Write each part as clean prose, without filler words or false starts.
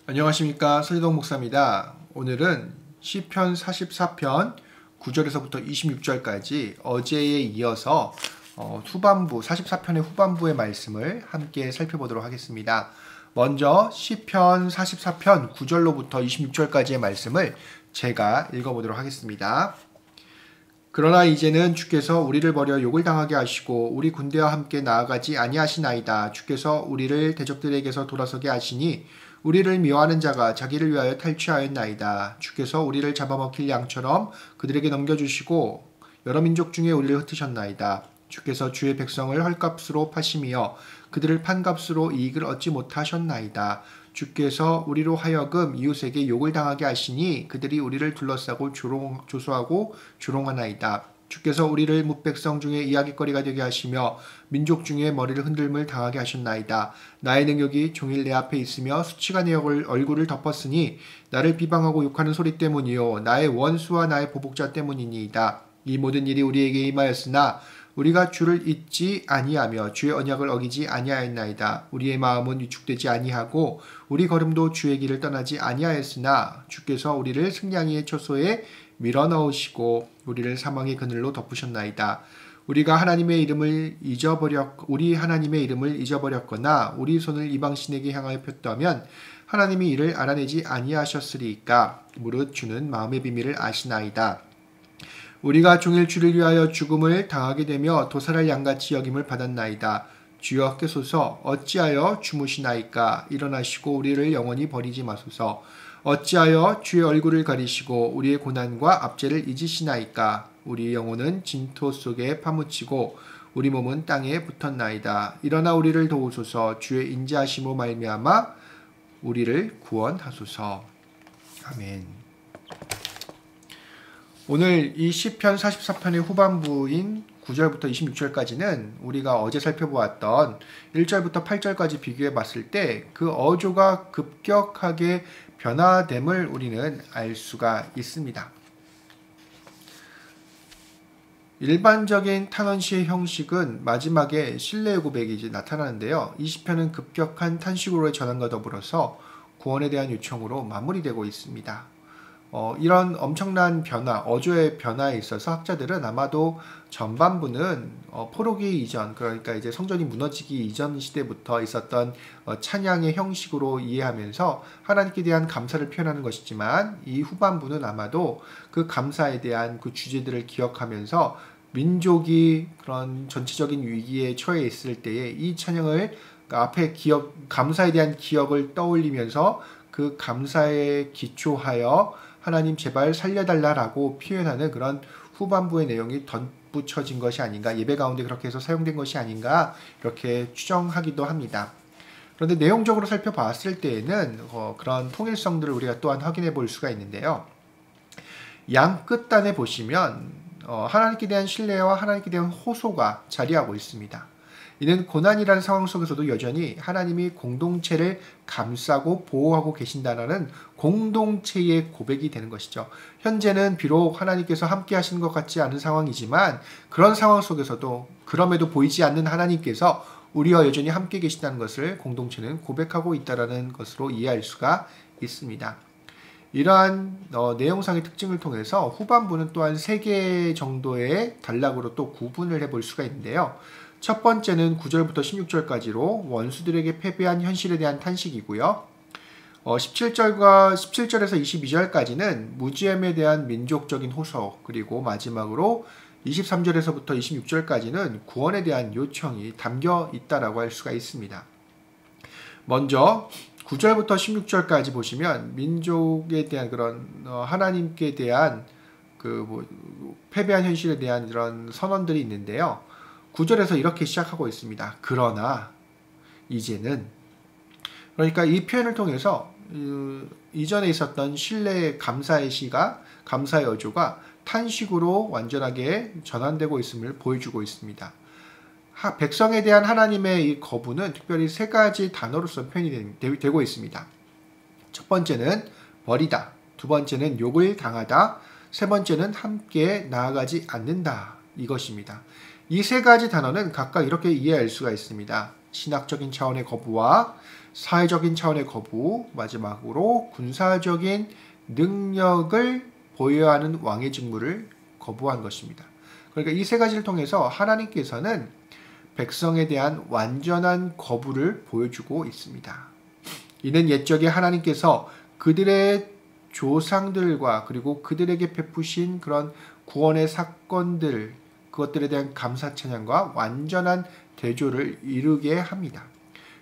안녕하십니까, 설동 목사입니다. 오늘은 시편 44편 9절에서부터 26절까지 어제에 이어서 후반부 44편의 후반부의 말씀을 함께 살펴보도록 하겠습니다. 먼저 시편 44편 9절로부터 26절까지의 말씀을 제가 읽어보도록 하겠습니다. 그러나 이제는 주께서 우리를 버려 욕을 당하게 하시고 우리 군대와 함께 나아가지 아니하시나이다. 주께서 우리를 대적들에게서 돌아서게 하시니 우리를 미워하는 자가 자기를 위하여 탈취하였나이다. 주께서 우리를 잡아먹힐 양처럼 그들에게 넘겨주시고 여러 민족 중에 우리를 흩으셨나이다. 주께서 주의 백성을 헐값으로 파심이여 그들을 판값으로 이익을 얻지 못하셨나이다. 주께서 우리로 하여금 이웃에게 욕을 당하게 하시니 그들이 우리를 둘러싸고 조소하고 조롱하나이다. 주께서 우리를 뭇백성 중에 이야깃거리가 되게 하시며 민족 중에 머리를 흔들물 당하게 하셨나이다. 나의 능력이 종일 내 앞에 있으며 수치가 내 얼굴을 덮었으니 나를 비방하고 욕하는 소리 때문이요 나의 원수와 나의 보복자 때문이니이다. 이 모든 일이 우리에게 임하였으나 우리가 주를 잊지 아니하며 주의 언약을 어기지 아니하였나이다. 우리의 마음은 위축되지 아니하고 우리 걸음도 주의 길을 떠나지 아니하였으나 주께서 우리를 승냥이의 초소에 밀어넣으시고 우리를 사망의 그늘로 덮으셨나이다. 우리 하나님의 이름을 잊어버렸거나 우리 손을 이방신에게 향하여 폈다면 하나님이 이를 알아내지 아니하셨으리이까. 무릇 주는 마음의 비밀을 아시나이다. 우리가 종일 주를 위하여 죽음을 당하게 되며 도살할 양같이 여김을 받았나이다. 주여 께소서 어찌하여 주무시나이까. 일어나시고 우리를 영원히 버리지 마소서. 어찌하여 주의 얼굴을 가리시고 우리의 고난과 압제를 잊으시나이까. 우리 영혼은 진토 속에 파묻히고 우리 몸은 땅에 붙었나이다. 일어나 우리를 도우소서. 주의 인자하심으로 말미암아 우리를 구원하소서. 아멘. 오늘 이 시편 44편의 후반부인 9절부터 26절까지는 우리가 어제 살펴보았던 1절부터 8절까지 비교해 봤을 때 그 어조가 급격하게 변화됨을 우리는 알 수가 있습니다. 일반적인 탄원시의 형식은 마지막에 신뢰의 고백이 나타나는데요. 이 시편은 급격한 탄식으로의 전환과 더불어서 구원에 대한 요청으로 마무리되고 있습니다. 이런 엄청난 변화, 어조의 변화에 있어서 학자들은 아마도 전반부는 포로기 이전, 그러니까 이제 성전이 무너지기 이전 시대부터 있었던 찬양의 형식으로 이해하면서 하나님께 대한 감사를 표현하는 것이지만 이 후반부는 아마도 그 감사에 대한 그 주제들을 기억하면서 민족이 그런 전체적인 위기에 처해 있을 때에 이 찬양을 앞에 감사에 대한 기억을 떠올리면서 그 감사에 기초하여 하나님 제발 살려달라라고 표현하는 그런 후반부의 내용이 덧붙여진 것이 아닌가, 예배 가운데 그렇게 해서 사용된 것이 아닌가 이렇게 추정하기도 합니다. 그런데 내용적으로 살펴봤을 때에는 그런 통일성들을 우리가 또한 확인해 볼 수가 있는데요. 양 끝단에 보시면 하나님께 대한 신뢰와 하나님께 대한 호소가 자리하고 있습니다. 이는 고난이라는 상황 속에서도 여전히 하나님이 공동체를 감싸고 보호하고 계신다는 공동체의 고백이 되는 것이죠. 현재는 비록 하나님께서 함께 하시는 것 같지 않은 상황이지만 그런 상황 속에서도 그럼에도 보이지 않는 하나님께서 우리와 여전히 함께 계신다는 것을 공동체는 고백하고 있다는 것으로 이해할 수가 있습니다. 이러한 내용상의 특징을 통해서 후반부는 또한 3개 정도의 단락으로 또 구분을 해볼 수가 있는데요. 첫 번째는 9절부터 16절까지로 원수들에게 패배한 현실에 대한 탄식이고요. 17절에서 22절까지는 무지함에 대한 민족적인 호소, 그리고 마지막으로 23절에서부터 26절까지는 구원에 대한 요청이 담겨 있다라고 할 수가 있습니다. 먼저 9절부터 16절까지 보시면 민족에 대한 그런 하나님께 대한 패배한 현실에 대한 이런 선언들이 있는데요. 9절에서 이렇게 시작하고 있습니다. 그러나 이제는, 그러니까 이 표현을 통해서 이전에 있었던 신뢰의 감사의 시가, 감사의 어조가 탄식으로 완전하게 전환되고 있음을 보여주고 있습니다. 백성에 대한 하나님의 이 거부는 특별히 3가지 단어로서 표현이 되고 있습니다. 첫 번째는 버리다, 두 번째는 욕을 당하다, 세 번째는 함께 나아가지 않는다, 이것입니다. 이 3가지 단어는 각각 이렇게 이해할 수가 있습니다. 신학적인 차원의 거부와 사회적인 차원의 거부, 마지막으로 군사적인 능력을 보여야 하는 왕의 직무를 거부한 것입니다. 그러니까 이 세 가지를 통해서 하나님께서는 백성에 대한 완전한 거부를 보여주고 있습니다. 이는 옛적에 하나님께서 그들의 조상들과 그리고 그들에게 베푸신 그런 구원의 사건들, 그것들에 대한 감사 찬양과 완전한 대조를 이루게 합니다.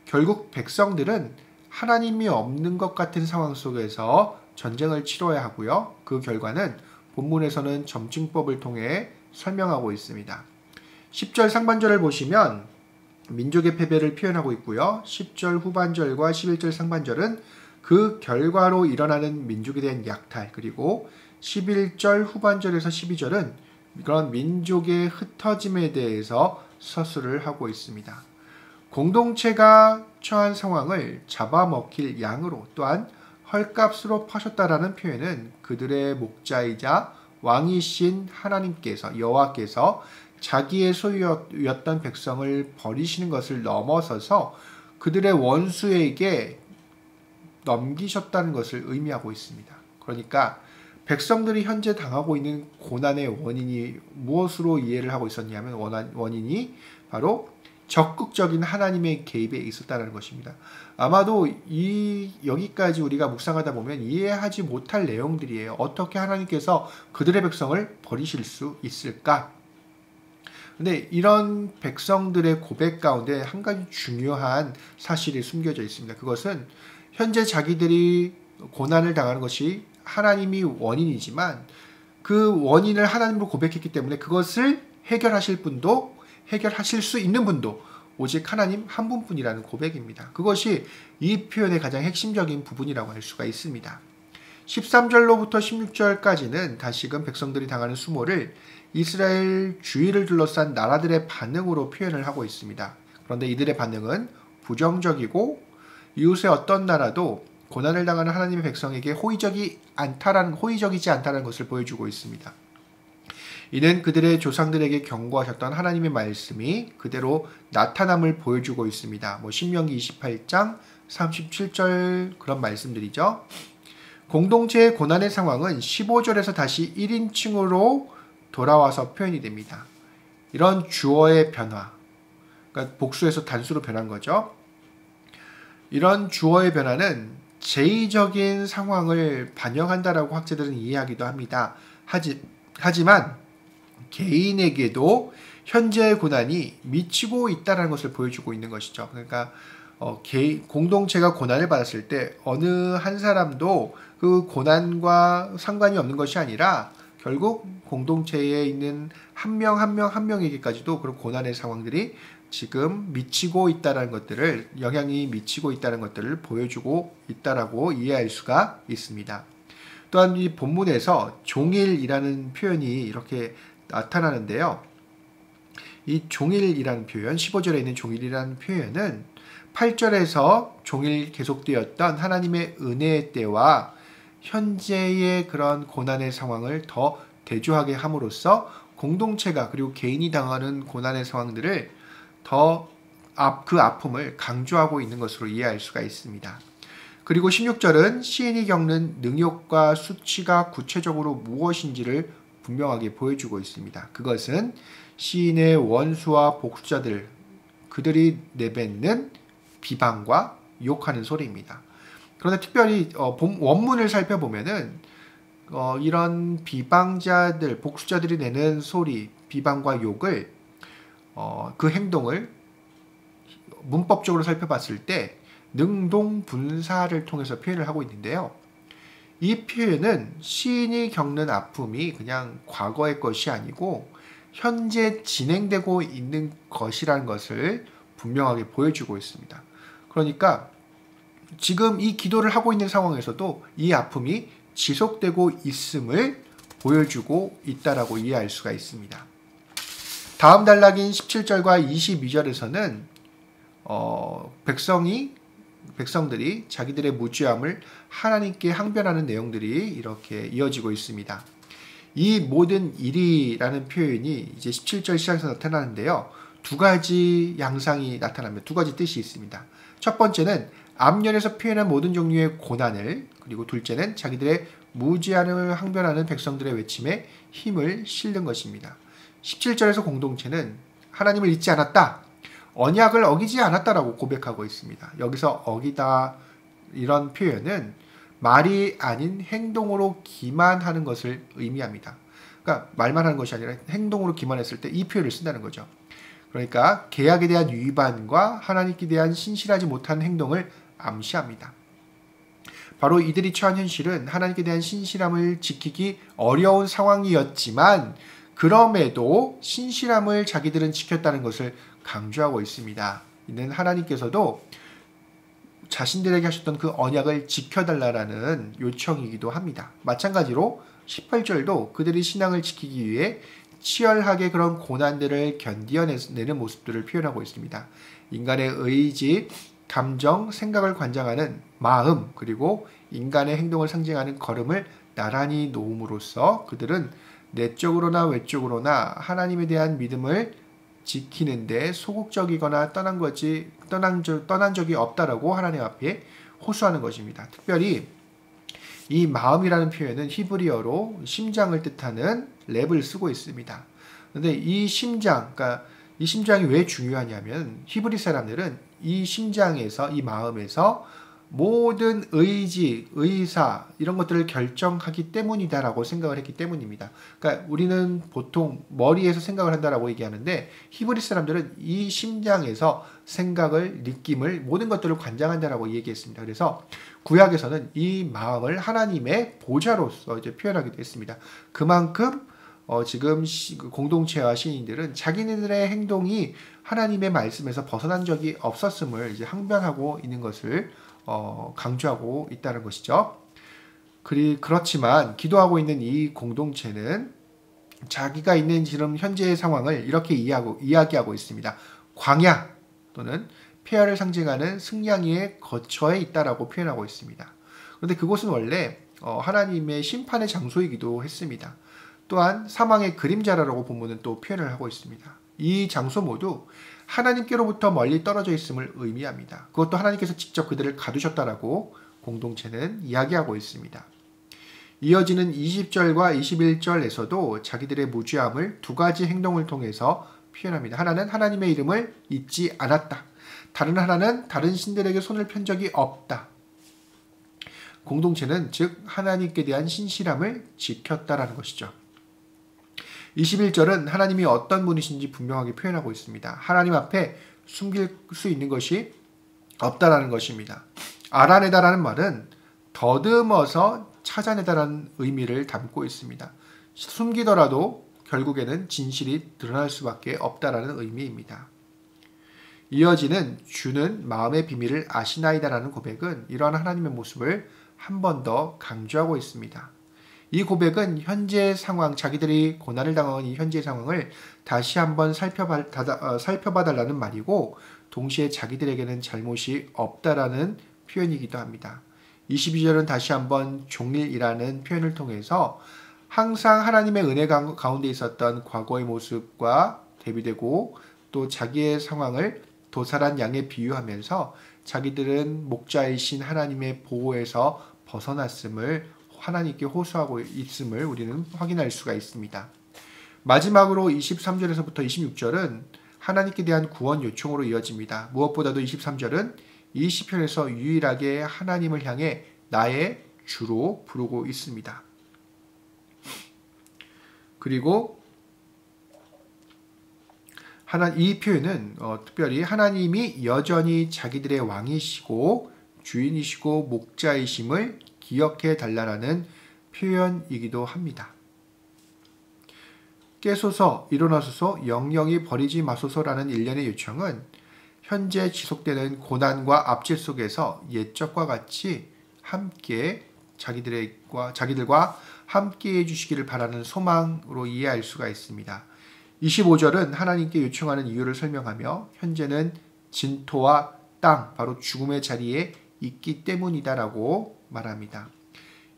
결국 백성들은 하나님이 없는 것 같은 상황 속에서 전쟁을 치러야 하고요. 그 결과는 본문에서는 점증법을 통해 설명하고 있습니다. 10절 상반절을 보시면 민족의 패배를 표현하고 있고요. 10절 후반절과 11절 상반절은 그 결과로 일어나는 민족에 대한 약탈, 그리고 11절 후반절에서 12절은 그런 민족의 흩어짐에 대해서 서술을 하고 있습니다. 공동체가 처한 상황을 잡아먹힐 양으로 또한 헐값으로 파셨다라는 표현은 그들의 목자이자 왕이신 하나님께서, 여호와께서 자기의 소유였던 백성을 버리시는 것을 넘어서서 그들의 원수에게 넘기셨다는 것을 의미하고 있습니다. 그러니까 백성들이 현재 당하고 있는 고난의 원인이 무엇으로 이해를 하고 있었냐면 원인이 바로 적극적인 하나님의 개입에 있었다는 것입니다. 아마도 여기까지 우리가 묵상하다 보면 이해하지 못할 내용들이에요. 어떻게 하나님께서 그들의 백성을 버리실 수 있을까? 근데 이런 백성들의 고백 가운데 한 가지 중요한 사실이 숨겨져 있습니다. 그것은 현재 자기들이 고난을 당하는 것이 하나님이 원인이지만 그 원인을 하나님으로 고백했기 때문에 그것을 해결하실 수 있는 분도 오직 하나님 한 분뿐이라는 고백입니다. 그것이 이 표현의 가장 핵심적인 부분이라고 할 수가 있습니다. 13절로부터 16절까지는 다시금 백성들이 당하는 수모를 이스라엘 주위를 둘러싼 나라들의 반응으로 표현을 하고 있습니다. 그런데 이들의 반응은 부정적이고 이웃의 어떤 나라도 고난을 당하는 하나님의 백성에게 호의적이지 않다는 것을 보여주고 있습니다. 이는 그들의 조상들에게 경고하셨던 하나님의 말씀이 그대로 나타남을 보여주고 있습니다. 신명기 28장 37절 그런 말씀들이죠. 공동체의 고난의 상황은 15절에서 다시 1인칭으로 돌아와서 표현이 됩니다. 이런 주어의 변화, 그러니까 복수에서 단수로 변한 거죠. 이런 주어의 변화는 제의적인 상황을 반영한다라고 학자들은 이해하기도 합니다. 하지만 개인에게도 현재의 고난이 미치고 있다는 것을 보여주고 있는 것이죠. 그러니까 공동체가 고난을 받았을 때 어느 한 사람도 그 고난과 상관이 없는 것이 아니라 결국 공동체에 있는 한 명에게까지도 그런 고난의 상황들이 지금 미치고 있다는 것들을, 영향이 미치고 있다는 것들을 보여주고 있다라고 이해할 수가 있습니다. 또한 이 본문에서 종일이라는 표현이 이렇게 나타나는데요. 이 종일이라는 표현, 15절에 있는 종일이라는 표현은 8절에서 종일 계속되었던 하나님의 은혜의 때와 현재의 그런 고난의 상황을 더 대조하게 함으로써 공동체가 그리고 개인이 당하는 고난의 상황들을 그 아픔을 강조하고 있는 것으로 이해할 수가 있습니다. 그리고 16절은 시인이 겪는 능욕과 수치가 구체적으로 무엇인지를 분명하게 보여주고 있습니다. 그것은 시인의 원수와 복수자들, 그들이 내뱉는 비방과 욕하는 소리입니다. 그런데 특별히 원문을 살펴보면은 이런 비방자들, 복수자들이 내는 소리, 비방과 욕을 그 행동을 문법적으로 살펴봤을 때 능동분사를 통해서 표현을 하고 있는데요. 이 표현은 시인이 겪는 아픔이 그냥 과거의 것이 아니고 현재 진행되고 있는 것이라는 것을 분명하게 보여주고 있습니다. 그러니까 지금 이 기도를 하고 있는 상황에서도 이 아픔이 지속되고 있음을 보여주고 있다라고 이해할 수가 있습니다. 다음 단락인 17절과 22절에서는 백성들이 자기들의 무죄함을 하나님께 항변하는 내용들이 이렇게 이어지고 있습니다. 이 모든 일이라는 표현이 이제 17절 시작에서 나타나는데요. 두 가지 양상이 나타납니다. 두 가지 뜻이 있습니다. 첫 번째는 앞면에서 표현한 모든 종류의 고난을, 그리고 둘째는 자기들의 무지함을 항변하는 백성들의 외침에 힘을 실는 것입니다. 17절에서 공동체는 하나님을 잊지 않았다, 언약을 어기지 않았다라고 고백하고 있습니다. 여기서 어기다 이런 표현은 말이 아닌 행동으로 기만하는 것을 의미합니다. 그러니까 말만 하는 것이 아니라 행동으로 기만했을 때 이 표현을 쓴다는 거죠. 그러니까 계약에 대한 위반과 하나님께 대한 신실하지 못한 행동을 암시합니다. 바로 이들이 처한 현실은 하나님께 대한 신실함을 지키기 어려운 상황이었지만 그럼에도 신실함을 자기들은 지켰다는 것을 강조하고 있습니다. 이는 하나님께서도 자신들에게 하셨던 그 언약을 지켜달라는 요청이기도 합니다. 마찬가지로 18절도 그들이 신앙을 지키기 위해 치열하게 그런 고난들을 견디어내는 모습들을 표현하고 있습니다. 인간의 의지, 감정, 생각을 관장하는 마음, 그리고 인간의 행동을 상징하는 걸음을 나란히 놓음으로써 그들은 내적으로나 외적으로나 하나님에 대한 믿음을 지키는데 소극적이거나 떠난 적이 없다라고 하나님 앞에 호소하는 것입니다. 특별히 이 마음이라는 표현은 히브리어로 심장을 뜻하는 랩을 쓰고 있습니다. 그런데 이 심장, 그러니까 이 심장이 왜 중요하냐면 히브리 사람들은 이 심장에서, 이 마음에서 모든 의지, 의사 이런 것들을 결정하기 때문이다라고 생각을 했기 때문입니다. 그러니까 우리는 보통 머리에서 생각을 한다라고 얘기하는데 히브리 사람들은 이 심장에서 생각을, 느낌을, 모든 것들을 관장한다라고 얘기했습니다. 그래서 구약에서는 이 마음을 하나님의 보좌로서 이제 표현하기도 했습니다. 그만큼 지금 공동체와 신인들은 자기네들의 행동이 하나님의 말씀에서 벗어난 적이 없었음을 이제 항변하고 있는 것을 강조하고 있다는 것이죠. 그렇지만 기도하고 있는 이 공동체는 자기가 있는 지금 현재의 상황을 이렇게 이야기하고 있습니다. 광야 또는 폐허를 상징하는 승냥이의 거처에 있다라고 표현하고 있습니다. 그런데 그곳은 원래 하나님의 심판의 장소이기도 했습니다. 또한 사망의 그림자라고 본문은 또 표현을 하고 있습니다. 이 장소 모두 하나님께로부터 멀리 떨어져 있음을 의미합니다. 그것도 하나님께서 직접 그들을 가두셨다라고 공동체는 이야기하고 있습니다. 이어지는 20절과 21절에서도 자기들의 무죄함을 두 가지 행동을 통해서 표현합니다. 하나는 하나님의 이름을 잊지 않았다. 다른 하나는 다른 신들에게 손을 편 적이 없다. 공동체는 즉 하나님께 대한 신실함을 지켰다라는 것이죠. 21절은 하나님이 어떤 분이신지 분명하게 표현하고 있습니다. 하나님 앞에 숨길 수 있는 것이 없다라는 것입니다. 알아내다라는 말은 더듬어서 찾아내다라는 의미를 담고 있습니다. 숨기더라도 결국에는 진실이 드러날 수밖에 없다라는 의미입니다. 이어지는 주는 마음의 비밀을 아시나이다라는 고백은 이러한 하나님의 모습을 한 번 더 강조하고 있습니다. 이 고백은 현재 상황, 자기들이 고난을 당한 이 현재 상황을 다시 한번 살펴봐달라는 말이고 동시에 자기들에게는 잘못이 없다라는 표현이기도 합니다. 22절은 다시 한번 종일이라는 표현을 통해서 항상 하나님의 은혜 가운데 있었던 과거의 모습과 대비되고 또 자기의 상황을 도살한 양에 비유하면서 자기들은 목자이신 하나님의 보호에서 벗어났음을 하나님께 호소하고 있음을 우리는 확인할 수가 있습니다. 마지막으로 23절에서부터 26절은 하나님께 대한 구원 요청으로 이어집니다. 무엇보다도 23절은 이 시편에서 유일하게 하나님을 향해 나의 주로 부르고 있습니다. 그리고 이 표현은 특별히 하나님이 여전히 자기들의 왕이시고 주인이시고 목자이심을 기억해 달라는 표현이기도 합니다. 깨소서, 일어나소서, 영영이 버리지 마소서라는 일련의 요청은 현재 지속되는 고난과 압제 속에서 옛적과 같이 함께 자기들과 함께 해주시기를 바라는 소망으로 이해할 수가 있습니다. 25절은 하나님께 요청하는 이유를 설명하며 현재는 진토와 땅, 바로 죽음의 자리에 있기 때문이다라고 말합니다.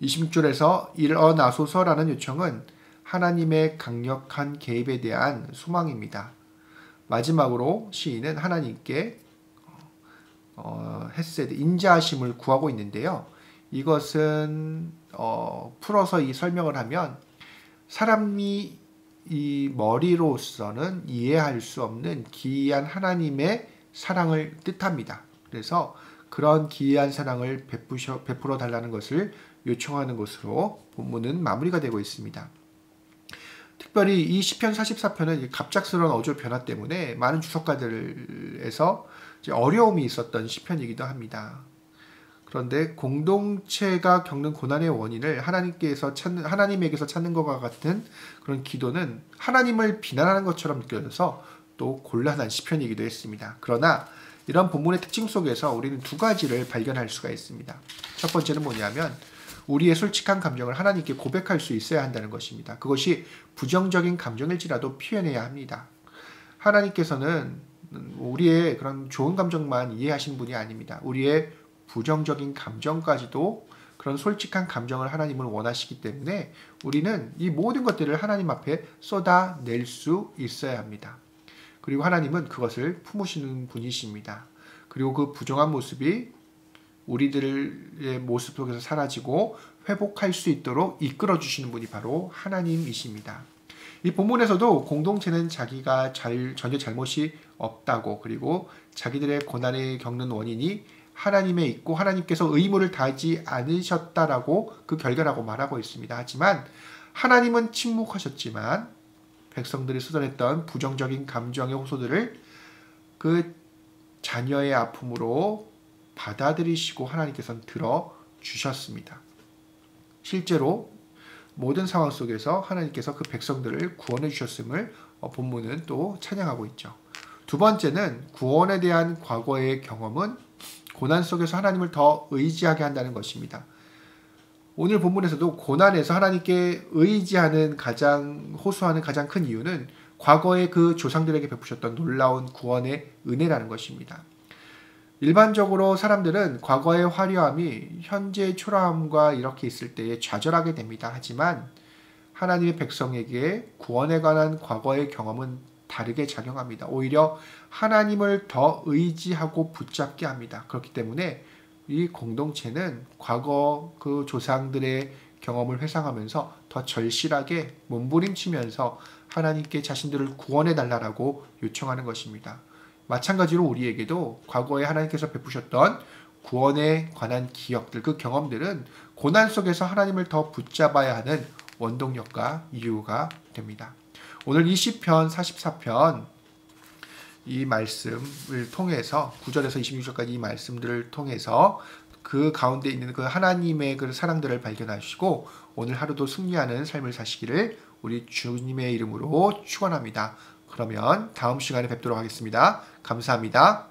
26절에서 일어나소서라는 요청은 하나님의 강력한 개입에 대한 소망입니다. 마지막으로 시인은 하나님께 헤세드, 인자하심을 구하고 있는데요. 이것은 풀어서 이 설명을 하면 사람이 이 머리로서는 이해할 수 없는 기이한 하나님의 사랑을 뜻합니다. 그래서 그런 기이한 사랑을 베풀어 달라는 것을 요청하는 것으로 본문은 마무리가 되고 있습니다. 특별히 이 시편 44편은 갑작스러운 어조 변화 때문에 많은 주석가들에서 어려움이 있었던 시편이기도 합니다. 그런데 공동체가 겪는 고난의 원인을 하나님에게서 찾는 것과 같은 그런 기도는 하나님을 비난하는 것처럼 느껴져서 또 곤란한 시편이기도 했습니다. 그러나 이런 본문의 특징 속에서 우리는 두 가지를 발견할 수가 있습니다. 첫 번째는 뭐냐면 우리의 솔직한 감정을 하나님께 고백할 수 있어야 한다는 것입니다. 그것이 부정적인 감정일지라도 표현해야 합니다. 하나님께서는 우리의 그런 좋은 감정만 이해하시는 분이 아닙니다. 우리의 부정적인 감정까지도 그런 솔직한 감정을 하나님은 원하시기 때문에 우리는 이 모든 것들을 하나님 앞에 쏟아낼 수 있어야 합니다. 그리고 하나님은 그것을 품으시는 분이십니다. 그리고 그 부정한 모습이 우리들의 모습 속에서 사라지고 회복할 수 있도록 이끌어 주시는 분이 바로 하나님이십니다. 이 본문에서도 공동체는 자기가 전혀 잘못이 없다고, 그리고 자기들의 고난을 겪는 원인이 하나님에 있고 하나님께서 의무를 다하지 않으셨다라고 그 결과라고 말하고 있습니다. 하지만 하나님은 침묵하셨지만 백성들이 쏟아냈던 부정적인 감정의 호소들을 그 자녀의 아픔으로 받아들이시고 하나님께서는 들어주셨습니다. 실제로 모든 상황 속에서 하나님께서 그 백성들을 구원해 주셨음을 본문은 또 찬양하고 있죠. 두 번째는 구원에 대한 과거의 경험은 고난 속에서 하나님을 더 의지하게 한다는 것입니다. 오늘 본문에서도 고난에서 하나님께 의지하는 호소하는 가장 큰 이유는 과거에 그 조상들에게 베푸셨던 놀라운 구원의 은혜라는 것입니다. 일반적으로 사람들은 과거의 화려함이 현재의 초라함과 이렇게 있을 때에 좌절하게 됩니다. 하지만 하나님의 백성에게 구원에 관한 과거의 경험은 다르게 작용합니다. 오히려 하나님을 더 의지하고 붙잡게 합니다. 그렇기 때문에 이 공동체는 과거 그 조상들의 경험을 회상하면서 더 절실하게 몸부림치면서 하나님께 자신들을 구원해 달라고 요청하는 것입니다. 마찬가지로 우리에게도 과거에 하나님께서 베푸셨던 구원에 관한 기억들, 그 경험들은 고난 속에서 하나님을 더 붙잡아야 하는 원동력과 이유가 됩니다. 오늘 이 시편 44편 이 말씀을 통해서 9절에서 26절까지 이 말씀들을 통해서 그 가운데 있는 그 하나님의 그 사랑들을 발견하시고 오늘 하루도 승리하는 삶을 사시기를 우리 주님의 이름으로 축원합니다. 그러면 다음 시간에 뵙도록 하겠습니다. 감사합니다.